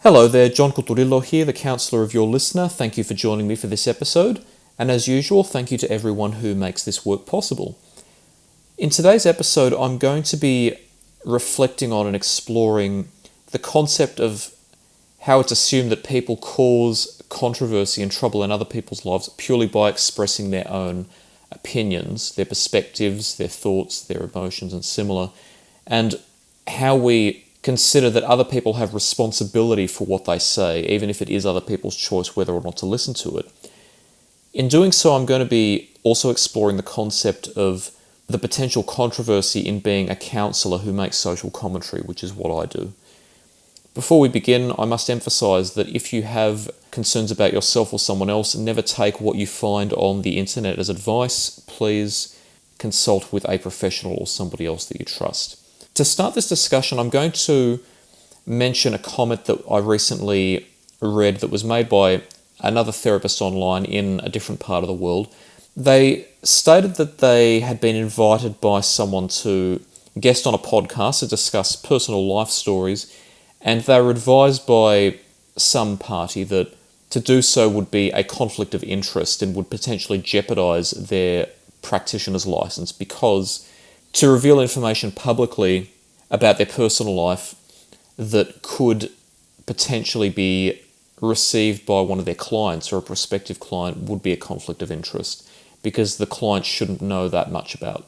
Hello there, John Coturillo here, the counsellor of your listener. Thank you for joining me for this episode. And as usual, thank you to everyone who makes this work possible. In today's episode, I'm going to be reflecting on and exploring the concept of how it's assumed that people cause controversy and trouble in other people's lives purely by expressing their own opinions, their perspectives, their thoughts, their emotions, and similar, and how we consider that other people have responsibility for what they say, even if it is other people's choice whether or not to listen to it. In doing so, I'm going to be also exploring the concept of the potential controversy in being a counsellor who makes social commentary, which is what I do. Before we begin, I must emphasise that if you have concerns about yourself or someone else, never take what you find on the internet as advice. Please consult with a professional or somebody else that you trust. To start this discussion, I'm going to mention a comment that I recently read that was made by another therapist online in a different part of the world. They stated that they had been invited by someone to guest on a podcast to discuss personal life stories, and they were advised by some party that to do so would be a conflict of interest and would potentially jeopardise their practitioner's licence, because to reveal information publicly about their personal life that could potentially be received by one of their clients or a prospective client would be a conflict of interest, because the client shouldn't know that much about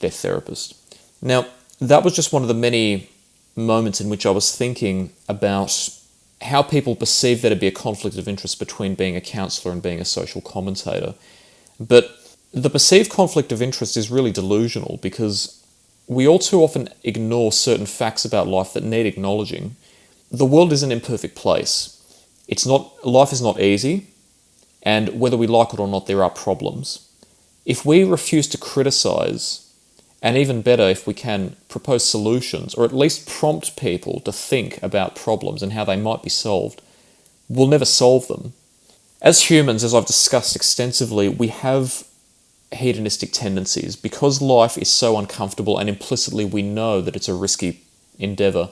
their therapist. Now, that was just one of the many moments in which I was thinking about how people perceive there to be a conflict of interest between being a counsellor and being a social commentator. But the perceived conflict of interest is really delusional, because we all too often ignore certain facts about life that need acknowledging. The world is an imperfect place. Life is not easy, and whether we like it or not, there are problems. If we refuse to criticise, and even better, if we can propose solutions, or at least prompt people to think about problems and how they might be solved, we'll never solve them. As humans, as I've discussed extensively, we have hedonistic tendencies. Because life is so uncomfortable and implicitly we know that it's a risky endeavour,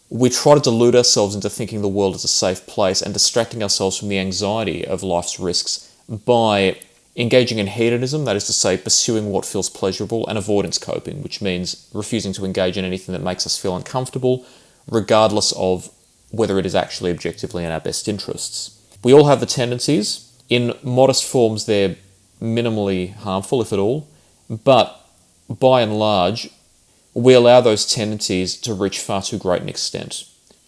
we try to delude ourselves into thinking the world is a safe place and distracting ourselves from the anxiety of life's risks by engaging in hedonism, that is to say, pursuing what feels pleasurable, and avoidance coping, which means refusing to engage in anything that makes us feel uncomfortable, regardless of whether it is actually objectively in our best interests. We all have the tendencies. In modest forms, they're minimally harmful, if at all, but by and large, we allow those tendencies to reach far too great an extent.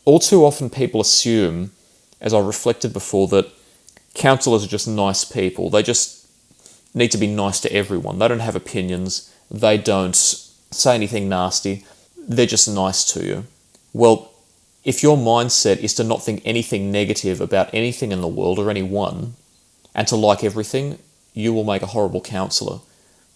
All too often people assume, as I reflected before, that counsellors are just nice people. They just need to be nice to everyone. They don't have opinions. They don't say anything nasty. They're just nice to you. Well, if your mindset is to not think anything negative about anything in the world or anyone, and to like everything, you will make a horrible counsellor,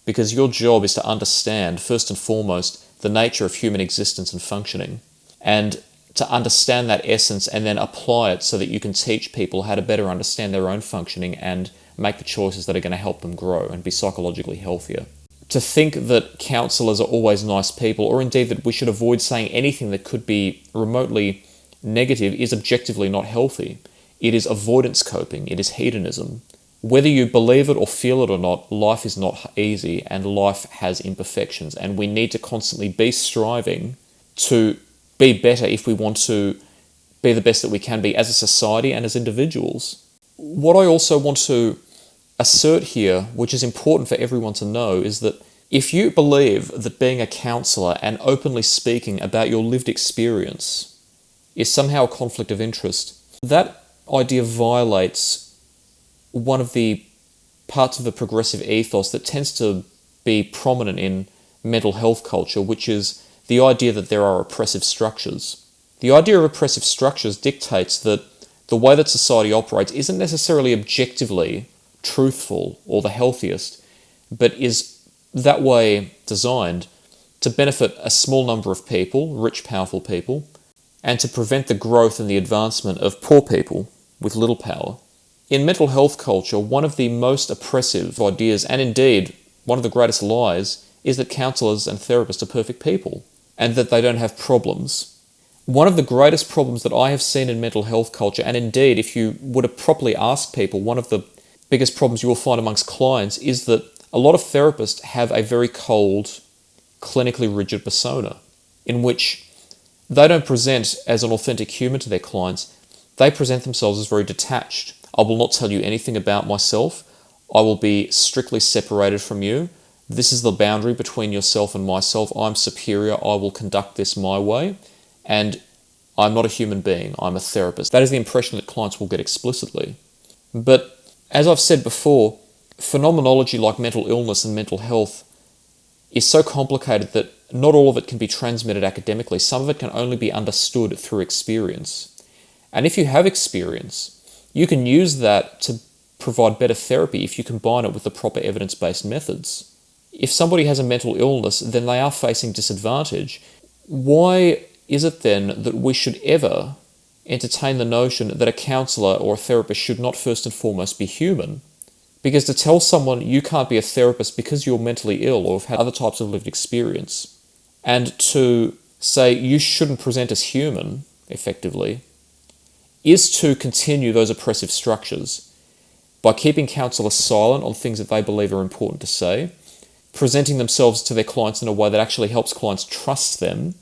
because your job is to understand, first and foremost, the nature of human existence and functioning, and to understand that essence and then apply it so that you can teach people how to better understand their own functioning and make the choices that are going to help them grow and be psychologically healthier. To think that counsellors are always nice people, or indeed that we should avoid saying anything that could be remotely negative, is objectively not healthy. It is avoidance coping. It is hedonism. Whether you believe it or feel it or not, life is not easy and life has imperfections, and we need to constantly be striving to be better if we want to be the best that we can be as a society and as individuals. What I also want to assert here, which is important for everyone to know, is that if you believe that being a counsellor and openly speaking about your lived experience is somehow a conflict of interest, that idea violates one of the parts of the progressive ethos that tends to be prominent in mental health culture, which is the idea that there are oppressive structures. The idea of oppressive structures dictates that the way that society operates isn't necessarily objectively truthful or the healthiest, but is that way designed to benefit a small number of people, rich, powerful people, and to prevent the growth and the advancement of poor people with little power. In mental health culture, one of the most oppressive ideas, and indeed one of the greatest lies, is that counsellors and therapists are perfect people, and that they don't have problems. One of the greatest problems that I have seen in mental health culture, and indeed if you were to properly ask people, one of the biggest problems you will find amongst clients is that a lot of therapists have a very cold, clinically rigid persona in which they don't present as an authentic human to their clients. They present themselves as very detached. I will not tell you anything about myself. I will be strictly separated from you. This is the boundary between yourself and myself. I'm superior. I will conduct this my way. And I'm not a human being. I'm a therapist. That is the impression that clients will get explicitly. But as I've said before, phenomenology like mental illness and mental health is so complicated that not all of it can be transmitted academically. Some of it can only be understood through experience. And if you have experience, you can use that to provide better therapy if you combine it with the proper evidence-based methods. If somebody has a mental illness, then they are facing disadvantage. Why is it then that we should ever entertain the notion that a counsellor or a therapist should not first and foremost be human? Because to tell someone you can't be a therapist because you're mentally ill or have had other types of lived experience, and to say you shouldn't present as human, effectively, is to continue those oppressive structures by keeping counsellors silent on things that they believe are important to say, presenting themselves to their clients in a way that actually helps clients trust them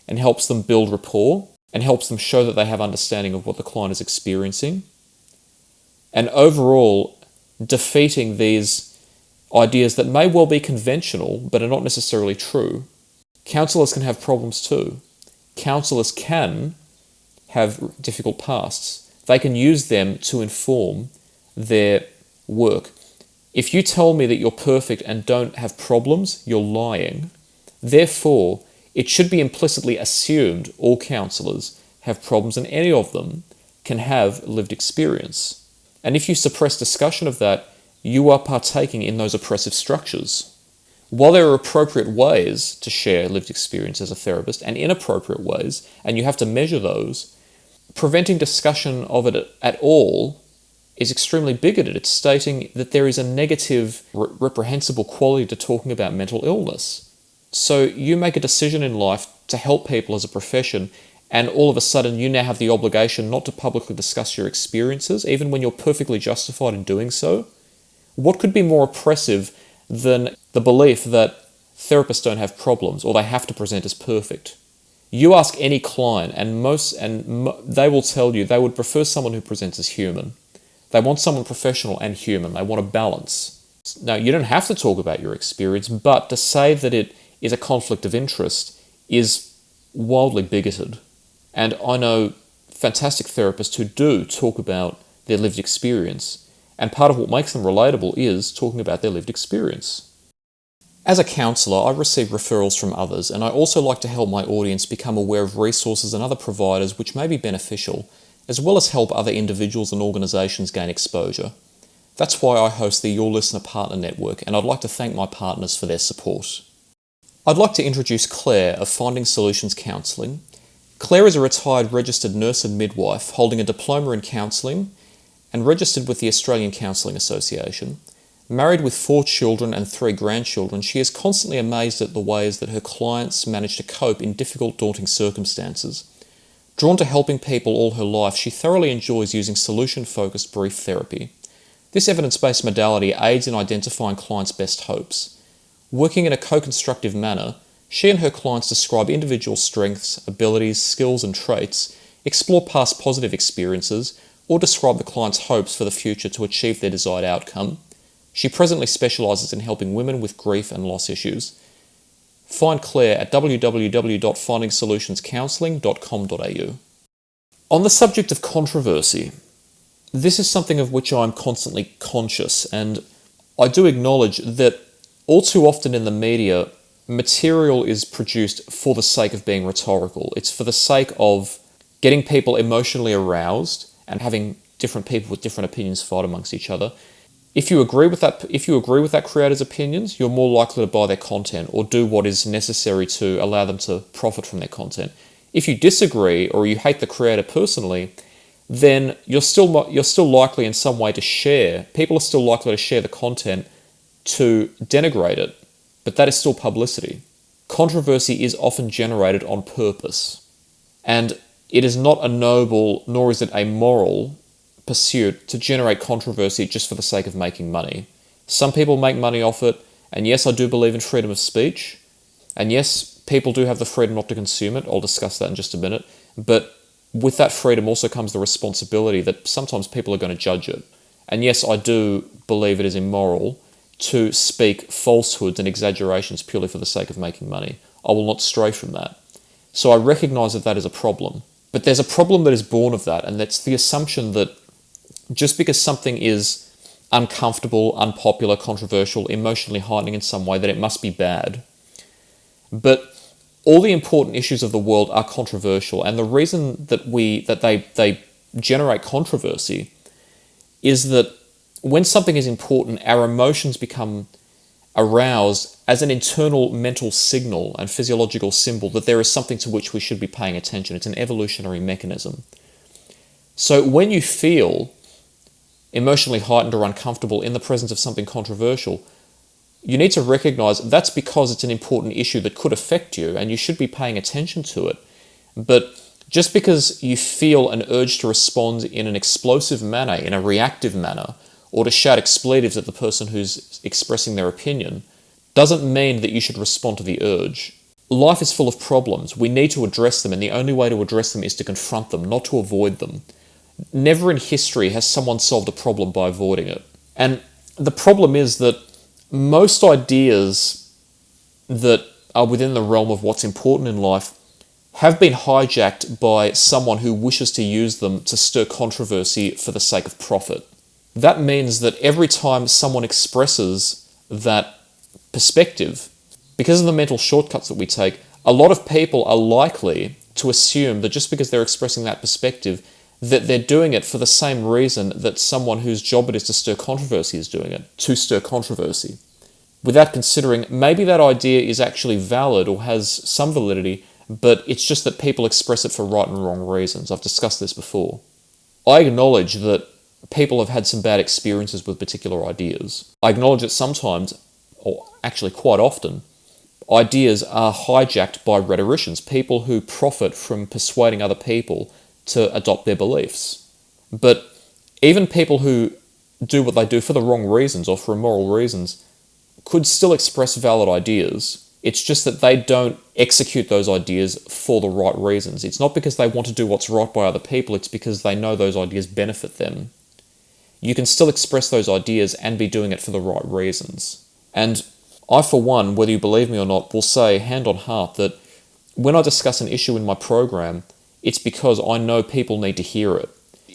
and helps them build rapport and helps them show that they have understanding of what the client is experiencing, and overall defeating these ideas that may well be conventional but are not necessarily true. Counsellors can have problems too. Counsellors can have difficult pasts. They can use them to inform their work. If you tell me that you're perfect and don't have problems, you're lying. Therefore, it should be implicitly assumed all counsellors have problems and any of them can have lived experience. And if you suppress discussion of that, you are partaking in those oppressive structures. While there are appropriate ways to share lived experience as a therapist and inappropriate ways, and you have to measure those, preventing discussion of it at all is extremely bigoted. It's stating that there is a negative, reprehensible quality to talking about mental illness. So you make a decision in life to help people as a profession, and all of a sudden you now have the obligation not to publicly discuss your experiences, even when you're perfectly justified in doing so. What could be more oppressive than the belief that therapists don't have problems or they have to present as perfect? You ask any client, and they will tell you they would prefer someone who presents as human. They want someone professional and human. They want a balance. Now, you don't have to talk about your experience, but to say that it is a conflict of interest is wildly bigoted. And I know fantastic therapists who do talk about their lived experience, and part of what makes them relatable is talking about their lived experience. As a counsellor, I receive referrals from others, and I also like to help my audience become aware of resources and other providers which may be beneficial, as well as help other individuals and organisations gain exposure. That's why I host the Your Listener Partner Network, and I'd like to thank my partners for their support. I'd like to introduce Claire of Finding Solutions Counselling. Claire is a retired registered nurse and midwife holding a diploma in counselling and registered with the Australian Counselling Association. Married with 4 children and 3 grandchildren, she is constantly amazed at the ways that her clients manage to cope in difficult, daunting circumstances. Drawn to helping people all her life, she thoroughly enjoys using solution-focused brief therapy. This evidence-based modality aids in identifying clients' best hopes. Working in a co-constructive manner, she and her clients describe individual strengths, abilities, skills and traits, explore past positive experiences, or describe the client's hopes for the future to achieve their desired outcome. She presently specialises in helping women with grief and loss issues. Find Claire at www.findingsolutionscounselling.com.au. On the subject of controversy, this is something of which I'm constantly conscious, and I do acknowledge that all too often in the media, material is produced for the sake of being rhetorical. It's for the sake of getting people emotionally aroused and having different people with different opinions fight amongst each other. If you agree with that creator's opinions, you're more likely to buy their content or do what is necessary to allow them to profit from their content. If you disagree or you hate the creator personally, then you're still likely in some way to share. People are still likely to share the content to denigrate it, but that is still publicity. Controversy is often generated on purpose. And it is not a noble, nor is it a moral pursuit to generate controversy just for the sake of making money. Some people make money off it, and yes, I do believe in freedom of speech, and yes, people do have the freedom not to consume it. I'll discuss that in just a minute. But with that freedom also comes the responsibility that sometimes people are going to judge it. And yes, I do believe it is immoral to speak falsehoods and exaggerations purely for the sake of making money. I will not stray from that. So I recognize that that is a problem. But there's a problem that is born of that, and that's the assumption that just because something is uncomfortable, unpopular, controversial, emotionally heightening in some way, that it must be bad. But all the important issues of the world are controversial, and the reason that they generate controversy is that when something is important, our emotions become aroused as an internal mental signal and physiological symbol that there is something to which we should be paying attention. It's an evolutionary mechanism. So when you feel emotionally heightened or uncomfortable in the presence of something controversial, you need to recognize that's because it's an important issue that could affect you and you should be paying attention to it. But just because you feel an urge to respond in an explosive manner, in a reactive manner, or to shout expletives at the person who's expressing their opinion, doesn't mean that you should respond to the urge. Life is full of problems. We need to address them, and the only way to address them is to confront them, not to avoid them. Never in history has someone solved a problem by avoiding it. And the problem is that most ideas that are within the realm of what's important in life have been hijacked by someone who wishes to use them to stir controversy for the sake of profit. That means that every time someone expresses that perspective, because of the mental shortcuts that we take, a lot of people are likely to assume that just because they're expressing that perspective, that they're doing it for the same reason that someone whose job it is to stir controversy is doing it, to stir controversy. Without considering, maybe that idea is actually valid or has some validity, but it's just that people express it for right and wrong reasons. I've discussed this before. I acknowledge that people have had some bad experiences with particular ideas. I acknowledge that sometimes, or actually quite often, ideas are hijacked by rhetoricians, people who profit from persuading other people to adopt their beliefs. But even people who do what they do for the wrong reasons or for immoral reasons could still express valid ideas. It's just that they don't execute those ideas for the right reasons. It's not because they want to do what's right by other people, it's because they know those ideas benefit them. You can still express those ideas and be doing it for the right reasons. And I, for one, whether you believe me or not, will say hand on heart that when I discuss an issue in my program, it's because I know people need to hear it.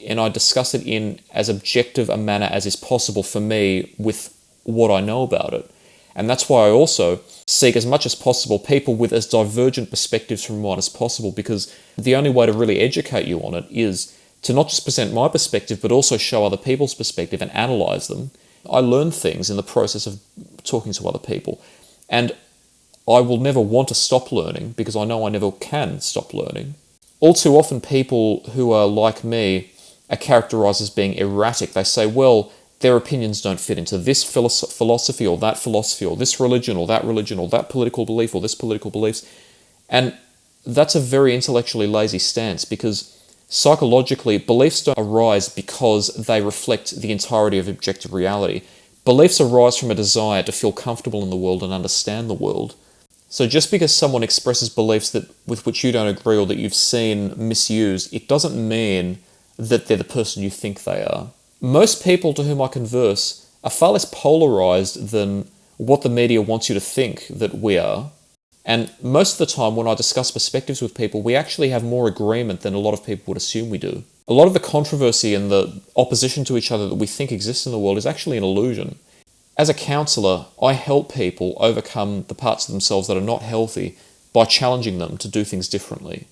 And I discuss it in as objective a manner as is possible for me with what I know about it. And that's why I also seek as much as possible people with as divergent perspectives from mine as possible, because the only way to really educate you on it is to not just present my perspective, but also show other people's perspective and analyze them. I learn things in the process of talking to other people. And I will never want to stop learning because I know I never can stop learning. All too often people who are like me are characterized as being erratic. They say, well, their opinions don't fit into this philosophy or this religion or that political belief or this political beliefs. And that's a very intellectually lazy stance, because psychologically, beliefs don't arise because they reflect the entirety of objective reality. Beliefs arise from a desire to feel comfortable in the world and understand the world. So just because someone expresses beliefs with which you don't agree or that you've seen misused, it doesn't mean that they're the person you think they are. Most people to whom I converse are far less polarized than what the media wants you to think that we are. And most of the time when I discuss perspectives with people, we actually have more agreement than a lot of people would assume we do. A lot of the controversy and the opposition to each other that we think exists in the world is actually an illusion. As a counsellor, I help people overcome the parts of themselves that are not healthy by challenging them to do things differently.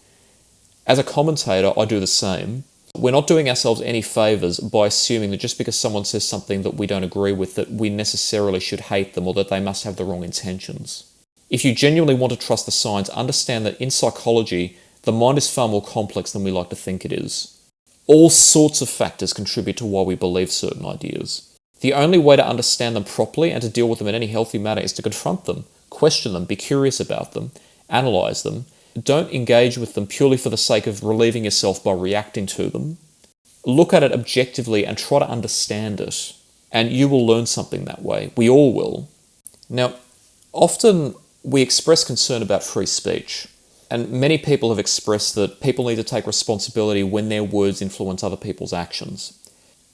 As a commentator, I do the same. We're not doing ourselves any favours by assuming that just because someone says something that we don't agree with, that we necessarily should hate them or that they must have the wrong intentions. If you genuinely want to trust the science, understand that in psychology, the mind is far more complex than we like to think it is. All sorts of factors contribute to why we believe certain ideas. The only way to understand them properly and to deal with them in any healthy manner is to confront them, question them, be curious about them, analyse them, don't engage with them purely for the sake of relieving yourself by reacting to them. Look at it objectively and try to understand it, and you will learn something that way. We all will. Now, often we express concern about free speech, and many people have expressed that people need to take responsibility when their words influence other people's actions.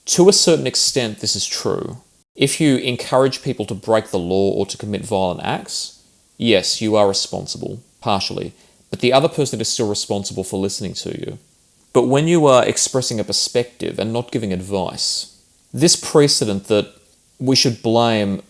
To a certain extent, this is true. If you encourage people to break the law or to commit violent acts, yes, you are responsible, partially, but the other person is still responsible for listening to you. But when you are expressing a perspective and not giving advice, this precedent that we should blame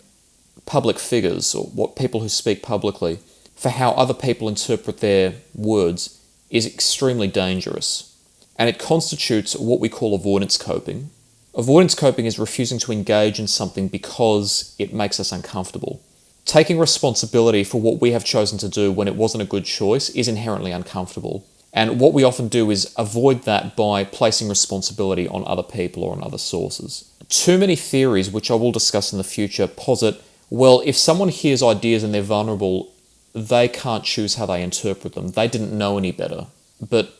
public figures or what people who speak publicly for how other people interpret their words is extremely dangerous. And it constitutes what we call avoidance coping. Avoidance coping is refusing to engage in something because it makes us uncomfortable. Taking responsibility for what we have chosen to do when it wasn't a good choice is inherently uncomfortable. And what we often do is avoid that by placing responsibility on other people or on other sources. Too many theories, which I will discuss in the future, posit, well, if someone hears ideas and they're vulnerable, they can't choose how they interpret them. They didn't know any better. But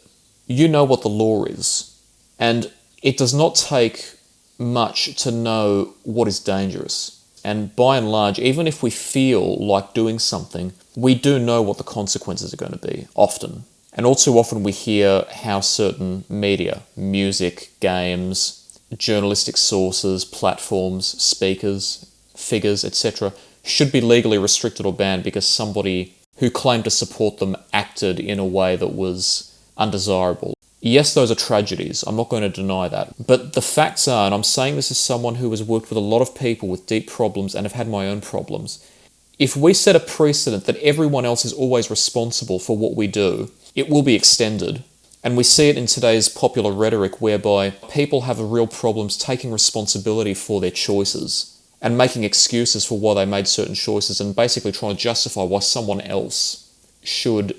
you know what the law is. And it does not take much to know what is dangerous. And by and large, even if we feel like doing something, we do know what the consequences are going to be, often. And all too often we hear how certain media, music, games, journalistic sources, platforms, speakers, figures, etc., should be legally restricted or banned because somebody who claimed to support them acted in a way that was undesirable. Yes, those are tragedies, I'm not going to deny that. But the facts are, and I'm saying this as someone who has worked with a lot of people with deep problems and have had my own problems, if we set a precedent that everyone else is always responsible for what we do, it will be extended. And we see it in today's popular rhetoric whereby people have real problems taking responsibility for their choices and making excuses for why they made certain choices and basically trying to justify why someone else should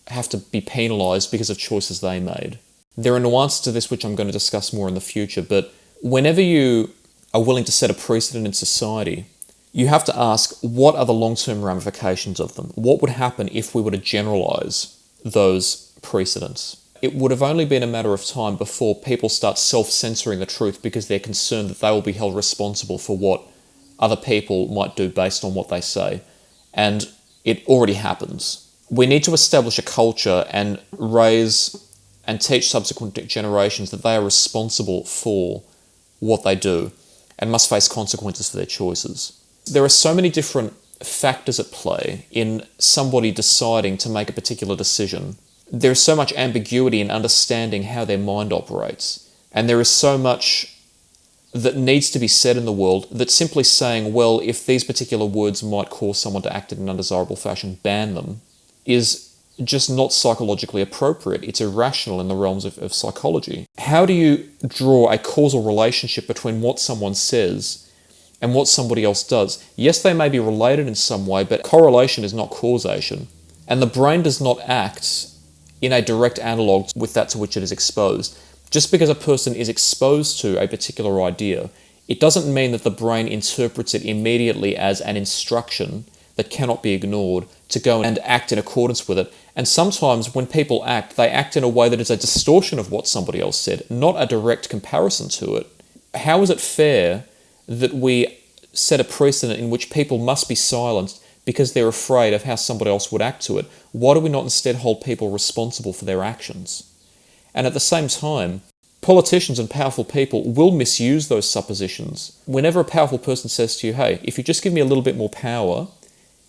have to be penalised because of choices they made. There are nuances to this which I'm going to discuss more in the future, but whenever you are willing to set a precedent in society, you have to ask, what are the long-term ramifications of them? What would happen if we were to generalise those precedents? It would have only been a matter of time before people start self-censoring the truth because they're concerned that they will be held responsible for what other people might do based on what they say. And it already happens. We need to establish a culture and raise and teach subsequent generations that they are responsible for what they do and must face consequences for their choices. There are so many different factors at play in somebody deciding to make a particular decision. There is so much ambiguity in understanding how their mind operates. And there is so much that needs to be said in the world that simply saying, well, if these particular words might cause someone to act in an undesirable fashion, ban them, is just not psychologically appropriate. It's irrational in the realms of psychology. How do you draw a causal relationship between what someone says and what somebody else does? Yes, they may be related in some way, but correlation is not causation. And the brain does not act in a direct analogue with that to which it is exposed. Just because a person is exposed to a particular idea, it doesn't mean that the brain interprets it immediately as an instruction that cannot be ignored to go and act in accordance with it. And sometimes when people act, they act in a way that is a distortion of what somebody else said, not a direct comparison to it. How is it fair that we set a precedent in which people must be silenced because they're afraid of how somebody else would act to it? Why do we not instead hold people responsible for their actions? And at the same time, politicians and powerful people will misuse those suppositions. Whenever a powerful person says to you, hey, if you just give me a little bit more power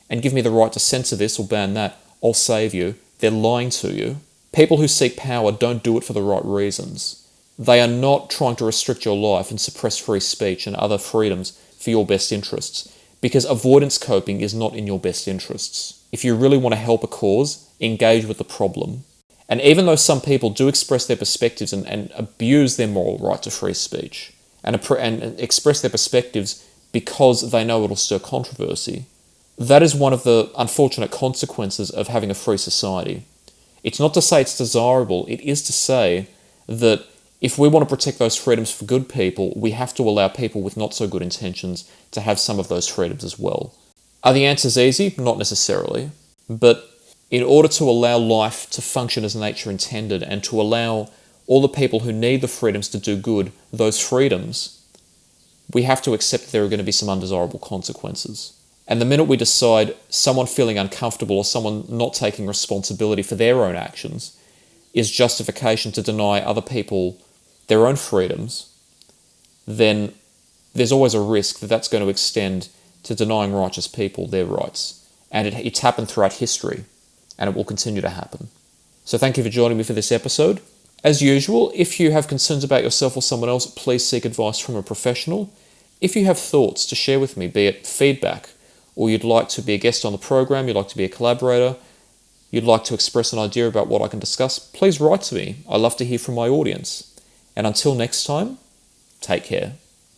and give me the right to censor this or ban that, I'll save you, they're lying to you. People who seek power don't do it for the right reasons. They are not trying to restrict your life and suppress free speech and other freedoms for your best interests, because avoidance coping is not in your best interests. If you really want to help a cause, engage with the problem. And even though some people do express their perspectives and abuse their moral right to free speech and express their perspectives because they know it'll stir controversy, that is one of the unfortunate consequences of having a free society. It's not to say it's desirable, it is to say that if we want to protect those freedoms for good people, we have to allow people with not so good intentions to have some of those freedoms as well. Are the answers easy? Not necessarily. But in order to allow life to function as nature intended and to allow all the people who need the freedoms to do good, those freedoms, we have to accept that there are going to be some undesirable consequences. And the minute we decide someone feeling uncomfortable or someone not taking responsibility for their own actions is justification to deny other people their own freedoms, then there's always a risk that that's going to extend to denying righteous people their rights. And it's happened throughout history, and it will continue to happen. So thank you for joining me for this episode. As usual, if you have concerns about yourself or someone else, please seek advice from a professional. If you have thoughts to share with me, be it feedback, or you'd like to be a guest on the program, you'd like to be a collaborator, you'd like to express an idea about what I can discuss, please write to me. I love to hear from my audience. And until next time, take care.